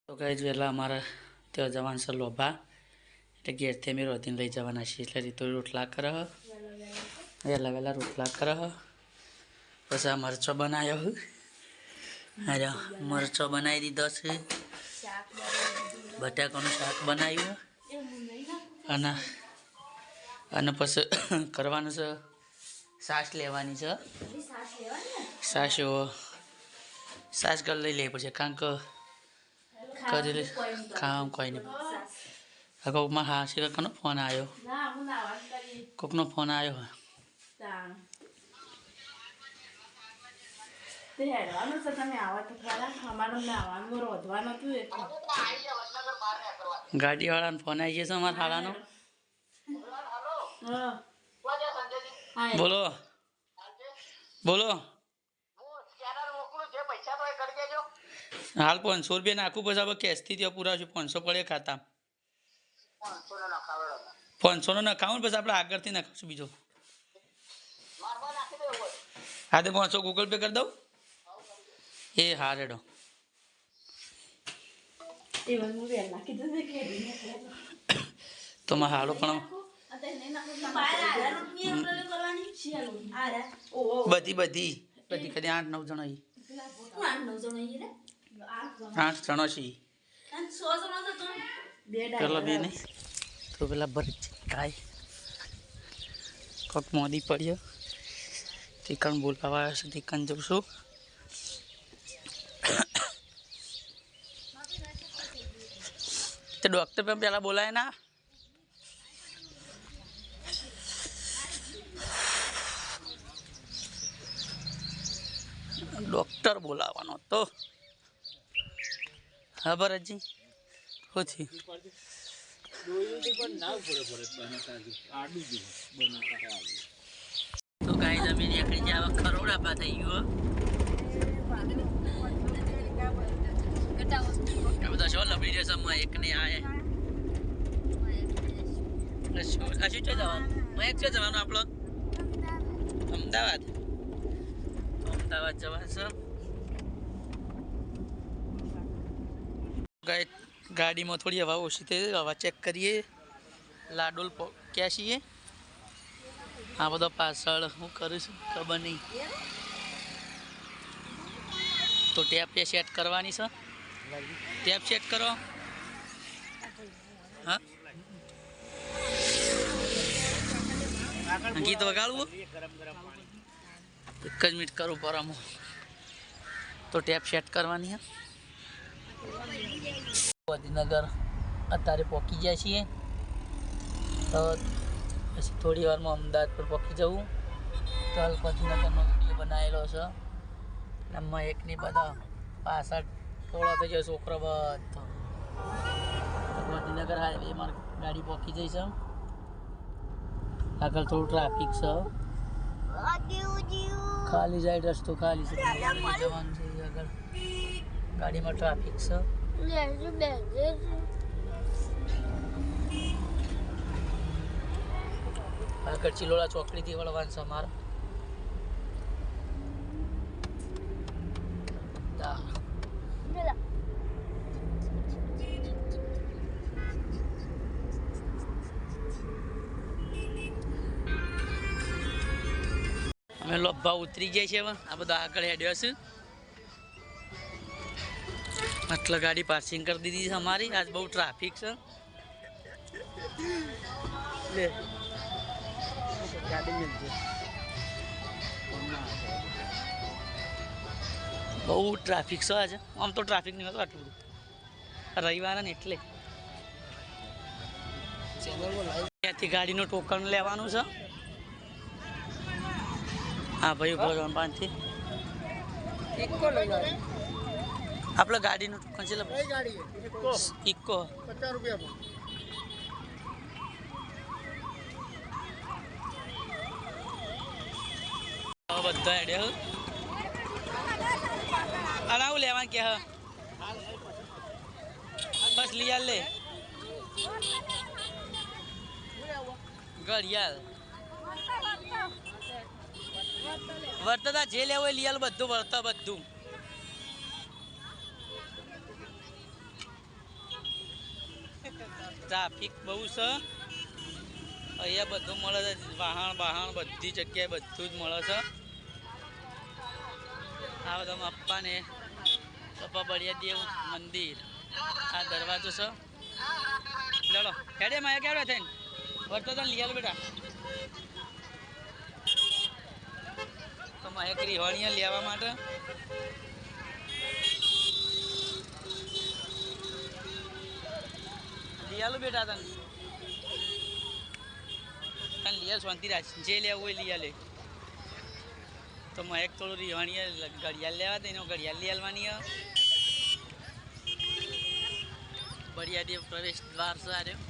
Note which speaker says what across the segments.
Speaker 1: તો ગાઈઝ વહેલા અમારા ત્યાં જવાનું છે લોભા એટલે ઘેરથી અમે રોધીને લઈ જવાના છીએ એટલે રીતો રોટલા કરે વહેલા વહેલા રોટલા કરે પછી આ મરચો બનાવ્યો અરે મરચો બનાવી દીધો છે બટાકાનું શાક બનાવ્યું અને પછી કરવાનું છે સાસ લેવાની છે સાસ કરી લઈ લે પછી કારણ કે કરી લે કામ કોઈ નહીં કોકમાં હા છે કોનો ફોન આવ્યો કોકનો ફોન આવ્યો ગાડી વાળાનો ફોન આવી જશે અમારા હાલાનો બોલો બોલો હાલ 500 રૂપિયા નાખું પછી હવે કેશથી ત્યાં પુરાવશું 500 પડે ખાતા 500 નો નખાવું પછી આપણે આગળથી નખાવશું બીજો હા તો 500 ગૂગલ પે કરી દઉં એ હા રેડો તો માં હાલો પણ બધી બધી બધી કદી 8-9 જણા 8 જણો છીએ પેલા બે નહીં તો પેલા ભરત કાય કોક મોદી પડ્યો ચિકન બોલાવા આવ્યો છે ચિકન જઉં છું તો ડૉક્ટર પણ પહેલાં બોલાય ના ડૉક્ટર બોલાવવાનો તો હા ભરતજી શું થયું તો ગાય જમીન એકડી જે આવા ખરોડા પા થઈ ગયો બધા શું લબડી જશે એક ને આ શું છે જવાનું એક છે જવાનું આપણો અમદાવાદ અમદાવાદ જવા છે ગાડીમાં થોડી હવા ઓછી થઈ હવા ચેક કરીએ લાડોલ ક્યાં છીએ આ બધો પાછળ હું કરીશું ખબર નહીં તો ટેપ સેટ કરવાની છે ટેપ સેટ કરો હા ગીત વગાડવું એક જ મિનિટ કરું પરામો તો ટેપ સેટ કરવાની હે ગાંધીનગર અત્યારે પહોંચી જાય છીએ તો પછી થોડી વારમાં અમદાવાદ પર પહોંચી જવું તો ગાંધીનગરનો વિડીયો બનાવેલો છે એમાં એકની બધા પાછળ થોડો થઈ જાય છોકરો બધો ગાંધીનગર હાઈવે મારે ગાડી પહોંચી જઈ છે આગળ થોડું ટ્રાફિક છે ખાલી જાય રસ્તો ખાલી છે જવાનું છે આગળ ગાડીમાં ટ્રાફિક છે આગળ ચિલોડા ચોકડીથી વળવાનું છે અમારે અમે લોભા ઉતરી ગયા છે આ બધા આગળ હેડ્યો છે એટલે ગાડી પાર્કિંગ કરી દીધી છે અમારી આજ બહુ ટ્રાફિક છે બહુ ટ્રાફિક છે આજે આમ તો ટ્રાફિક નહીં હતું આટલું બધું રવિવાર ને એટલે ત્યાંથી ગાડીનું ટોકન લેવાનું છે હા ભાઈ ભગવાન પાંચથી આપણે ગાડીનું ટોકન છે ઇકો 50 રૂપિયા બધા હેડે આવું લેવાનું કે બસ લઈ લે ઘડિયાળ વર્તતા જે લેવો એ લઈ બધું વર્તા બધું ટ્રાફિક બહુ છે અહીંયા, બધું મળે છે, વાહણ બધી જગ્યાએ બધું જ મળે છે. આ બધા અપ્પા ને પપ્પા બળિયાદેવ મંદિર, આ દરવાજો છે. લડો હેડે માયા કેવડો થઈને વર્તો તો લઈ આલો બેટા. તો માયા રીવાણીયા લેવા માટે લઈ આલો બેટા. તને લઈ આલ, શાંતિ રાખ, જે લેવું હોય લઈ આલે. તો મહેક થોડું રીવાણીયા ઘડિયાળ લેવા તેનો ઘડિયાળ લઈ આલવાની. બળિયાદેવ પ્રવેશ દ્વાર છે આ રહ્યો,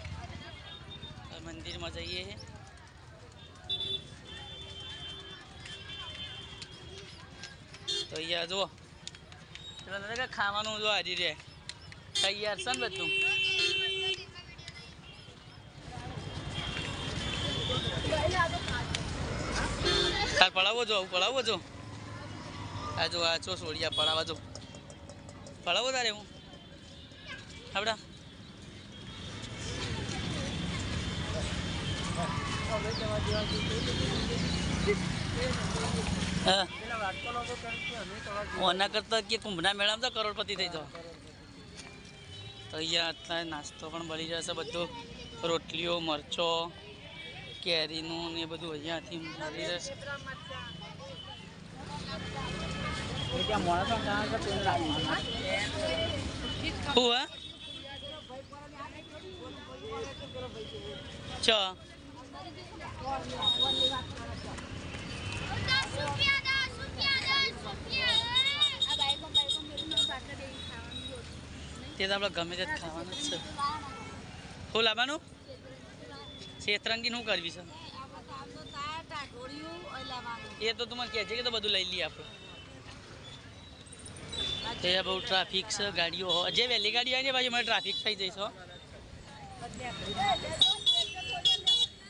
Speaker 1: મંદિરમાં જઈએ. તો અહીંયા જુઓ ખાવાનું જો હારી રે તૈયાર છે ને બધું. તાર પડાવો જો, પડાવો જો. આ જો આ ચો સોડિયા પડાવા જો, પડાવો તારે હું આપડા. હા ઓના કરતા કે કુંભના મેળામાં તો કરોડપતિ થઈ જાવ. તો અહીંયા અત્યારે નાસ્તો પણ મળી જશે, બધું રોટલીઓ, મરચો, કેરીનું ને એ બધું અહીંયાથી મળી રહેશે. તે તો આપણે ગમે તે ખાવાનું જ છે. શું લાવવાનું? શેતરંગી શું કરવી છે એ તો તું મને કહે છે કે તો બધું લઈ લઈએ આપણે. ત્યાં બહુ ટ્રાફિક છે, ગાડીઓ જે વહેલી ગાડી આવી ને બાજુ મને ટ્રાફિક થઈ જઈશ.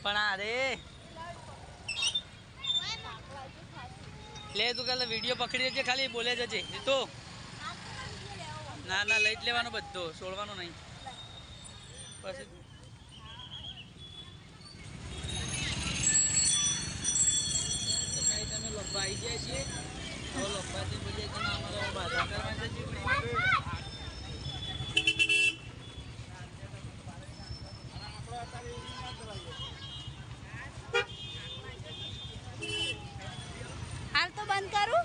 Speaker 1: પણ અરે લે તું કાલે વિડીયો પકડી દેજે, ખાલી બોલે જજે તો. ના ના લઈ જ લેવાનું બધું, છોડવાનું નહીં. પછી તમે લબ્બા આવી જાય છીએ, લબ્બાથી બોલીએ તો અમારે બાધા કરવાની છે.
Speaker 2: હાલ તો બંધ કરું.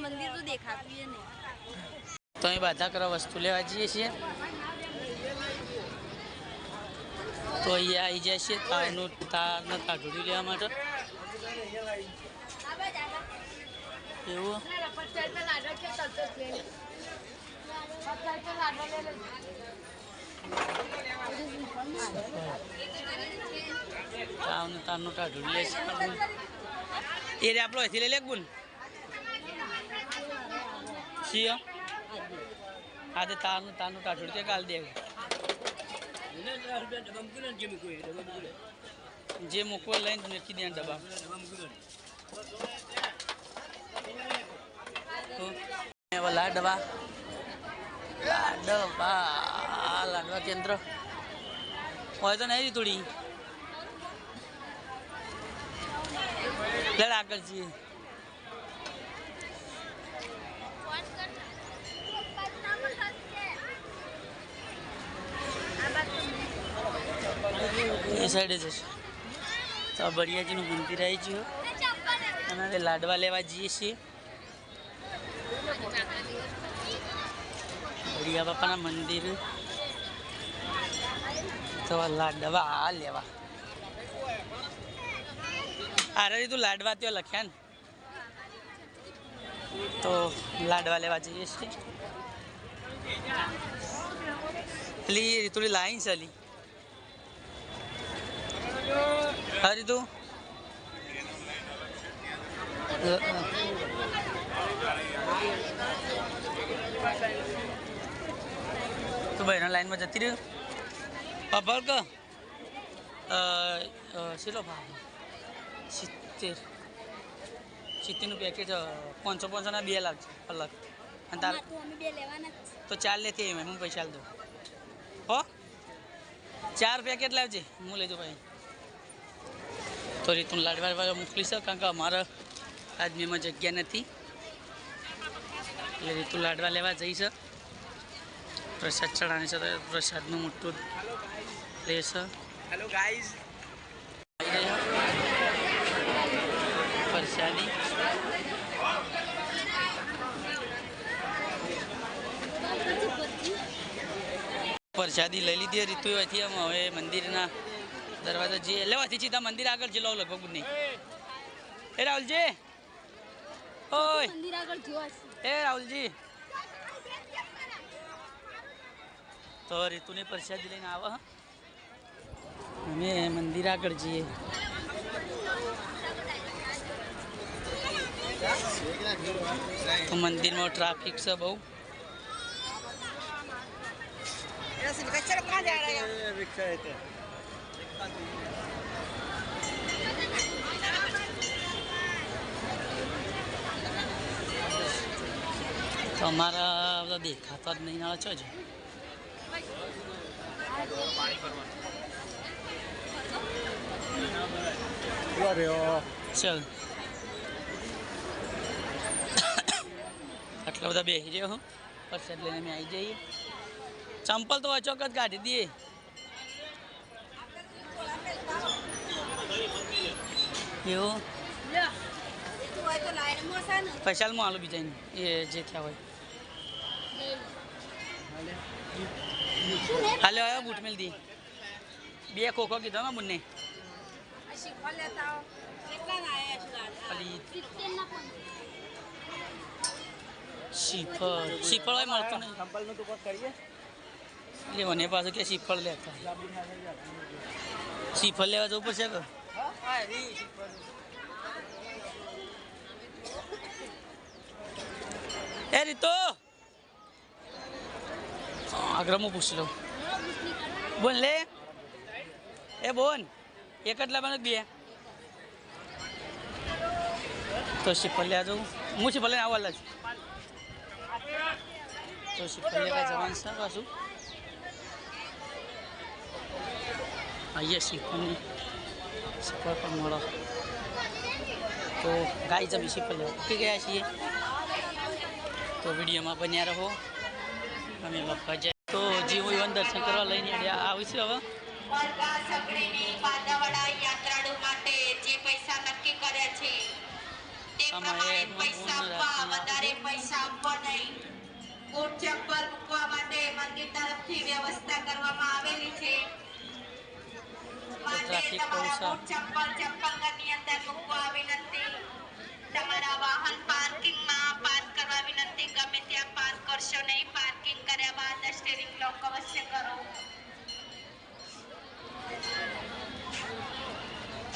Speaker 2: મંદિર તો દેખાતું નહીં.
Speaker 1: તો અહીં બાધા કરવા વસ્તુ લેવા જઈએ છીએ. તો અહીંયા આવી જાય છે તારનું તાઢુડી લેવા માટે. એવું તારનું તાઢુડી લે છે એ રે આપણો એથી લઈ લે ગુણ શિયો. આજે તારનું તાઢુડી કે ગાલ દે જે મૂકવો લઈને મૂકી દે ડબ્બા. લાડવા લાડવા કેન્દ્ર હોય તો નહીં થોડી લડ આગળ છીએ. એ સાઈડે જશે તો બળિયાજીનું મંદિર આવી ગયું અને લાડવા લેવા જઈએ છીએ. બળિયા બાપાના મંદિર તો લાડવા લેવા. અરે તું લાડવા ત્યાં લખ્યા ને તો લાડવા લેવા જઈએ છીએ. પેલી થોડી લાઈન ચાલી હરી તું તો ભાઈના લાઈનમાં જતી રહ્યું. ભર ક કેટલો ભાવ 70 ચીતીનું પેકેટ 500 ના 2 લાખ અલગ અને તાર
Speaker 2: તો અમે બે લેવાના જ છે.
Speaker 1: તો 4 લેતી આવી હું પૈસા આલ દઉં હો 4 પેકેટ લાવજે હું લઈ દઉં ભાઈ તો રીતું લાડવા મોકલી છે કારણ કે અમારા આદમીમાં જગ્યા નથી એટલે રીતું લાડવા લેવા જઈશ પ્રસાદ ચડાવવાની છે તો પ્રસાદનું મોટું લેશે
Speaker 3: હેલો ગાઈઝ
Speaker 1: પ્રસાદી પ્રસાદી લઈ લીધી રીતુ એથી આમ હવે મંદિરના દરવાજા જે લેવાથી સીધા મંદિર આગળ જલો લગભગ નહીં એ રાહુલજી ઓય
Speaker 2: મંદિર આગળ જોવા છે.
Speaker 1: એ રાહુલજી તો રીતુની પ્રસાદી લઈને આવો હા અમે મંદિર આગળ જઈએ તો મંદિરમાં ટ્રાફિક છે બહુ તો અમારા બધા દેખાતા જ નહીં આવે છે જ ચાલ આટલા બધા બેસી રહ્યો હું પ્રસાદ લઈને અમે આવી જઈએ ચંપલ તો અચોક જ કાઢી દઈએ એવું પૈસા આલું બીજાને એ જે થયા હોય હાલે આવ્યો બૂટ મેલ દી 2 ખોખો કીધો ને બંને શ્રીફળ હોય મળતું નહીં
Speaker 3: સંપલનું તું કરીએ
Speaker 1: એટલે મને પાછું કે શ્રીફળ લેતા શ્રીફળ લેવા જવું પડશે કે એ રીતો આગળ હું પૂછી લઉં બોલ લે એ બોન એક જ લાવવાનું 2 તો શ્રીફળ લેવા જવું હું શ્રીફળ લઈને આવવા જ તો શ્રીફળ લેવા જવાનું છે પાછું આવીએ શ્રીફળની શ્રીફળ પણ મળો તો ગાય જમી શ્રીફળ લેવા ઉઠી ગયા છીએ તો વિડીયોમાં બન્યા રહો અમે લખવા જાય તો જે હું એવું દર્શન કરવા લઈને આવીશું હવે
Speaker 4: યાત્રાળુ માટે જે પૈસા નક્કી કર્યા છે તે પ્રમાણે પૈસા આપવા વધારે પૈસા આપવા નહીં બૂટ ચપ્પલ મૂકવા માટે મંદિર તરફથી વ્યવસ્થા કરવામાં આવેલી છે માટે તમારા બૂટ ચપ્પલની અંદર મૂકવા વિનંતી તમારા વાહન પાર્કિંગમાં પાર્ક કરવા વિનંતી ગમે ત્યાં પાર્ક કરશો નહીં પાર્કિંગ કર્યા બાદ સ્ટીયરિંગ લોક અવશ્ય કરો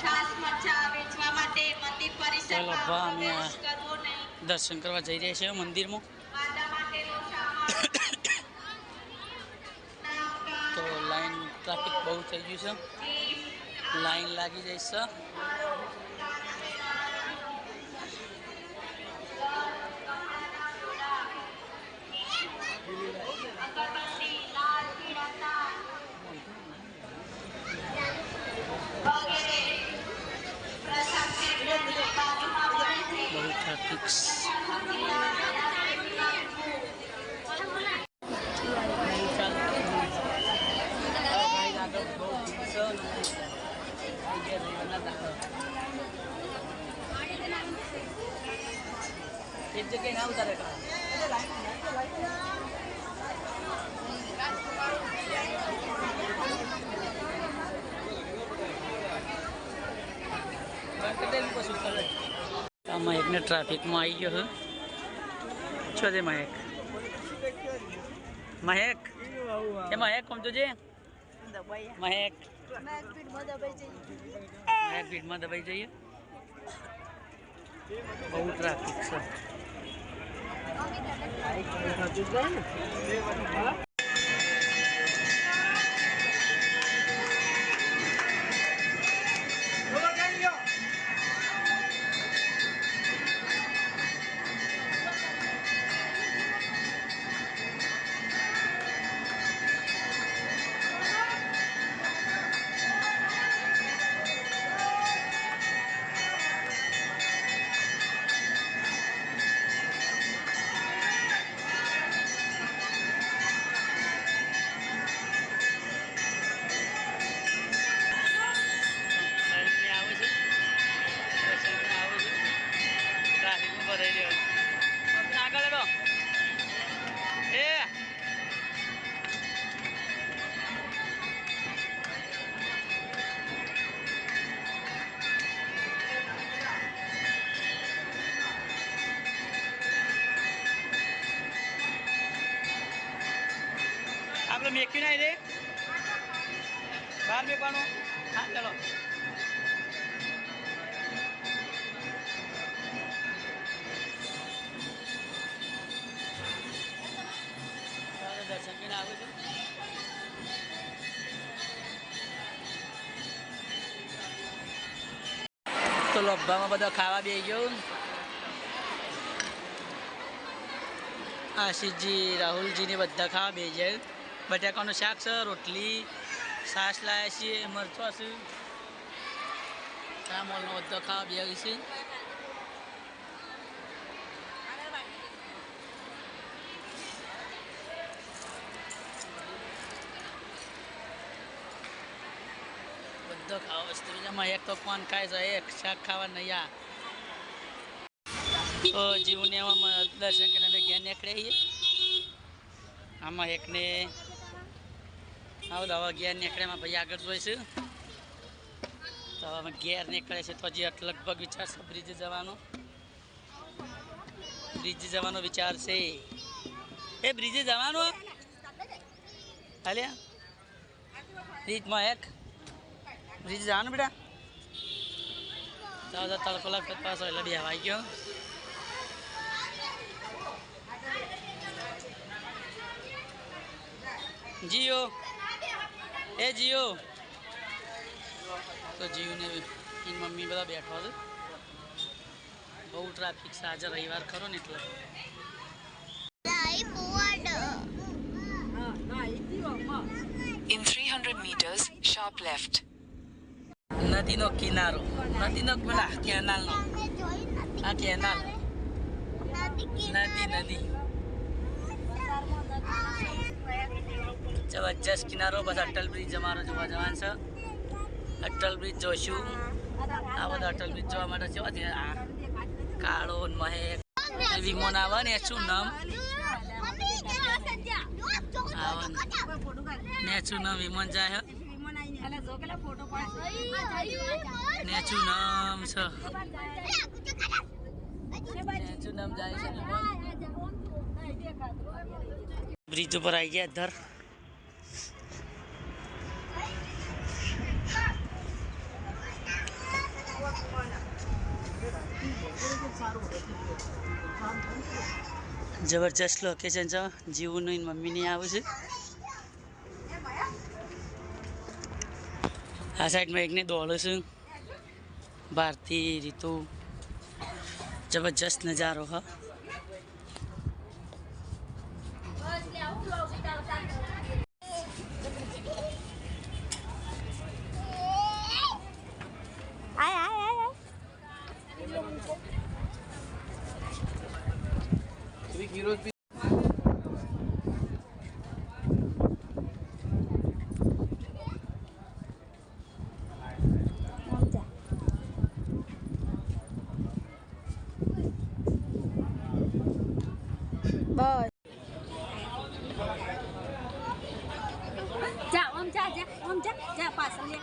Speaker 4: છાસ મરચા વેચવા માટે મંદિર પરિસરમાં પ્રવેશ કરવો નહીં
Speaker 1: દર્શન કરવા જઈ રહ્યા છે મંદિરમાં
Speaker 4: માતા માટેનો સામાન
Speaker 1: તો લાઈન ટ્રાફિક બહુ થઈ ગયું છે લાઈન લાગી જાય છે
Speaker 4: અગરબત્તી લાલ પીળા તાર વગેરે પ્રસાદ કેન્દ્રની બાજુમાં મળે છે
Speaker 1: બહુ ટ્રાફિક એક જગ્યાએ ના ઉતારે આમાં એકને ટ્રાફિકમાં આવી ગયો છો છે મહેક મહેક એ મહેક કોમ તો છે મહેક મહેક ભીડમાં દબાઈ જઈએ બહુ ટ્રાફિક છે તો મેક્યું નહીં રે બહાર મેકવાનું હા ચાલો દર્શન કરીને આવું છું તો લબ્બામાં બધા ખાવા બેસી ગયો આશીષજી રાહુલજીને બધા ખાવા બેસી જાય બટાકાનું શાક છે રોટલી છાશ લાવ્યા છીએ મરચો છે આ મોલનો બધો ખાવા બેસી છે બધો ખાવા વસ્તુ બીજામાં એક તો કોણ ખાય છે એક શાક ખાવા નહીં આ તો જીવને એમાં દર્શન કરીને અમે ઘેર નીકળે છીએ આમાં એકને આવું હવે ઘેર નીકળ્યામાં ભાઈ આગળ જોઈશું તો અમે ઘેર નીકળે છે તો હજી લગભગ વિચાર છે બ્રિજ જવાનો વિચાર છે એ બ્રિજે જવાનો હાલ્યા બ્રિજમાં એક બ્રિજ જવાનું બેટા તો તડકો લાગતો પાછો એટલે બે આવી ગયો જીઓ એ જીઓ તો જીઓને એની મમ્મી બધા બેઠો છે બહુ ટ્રાફિક છે આજે રવિવાર ખરો ને એટલે
Speaker 5: In 300 meters, sharp left.
Speaker 1: નદીનો કિનારો નદીનો પેલા કેનાલનો આ કેનાલ નદી જબરજસ્ત કિનારો બસ અટલ બ્રિજ અમારો જોવા જવાનું છે અટલ બ્રિજ જોઈશું આ બધા અટલ બ્રિજ જોવા માટે છે આ કાળો મહેક વિમાન આવે ને શું નામ નેચું નામ વિમાન જાય નેચું નામ છે નેચું નામ જાય છે બ્રિજ ઉપર આવી ગયા ધર જબરજસ્ત લોકેશન છે જીવનું મમ્મીની આવું છે આ સાઈડમાં એકને દોડું છું ભારતી રીતુ જબરજસ્ત નજારો હા
Speaker 2: જા પાછળ લે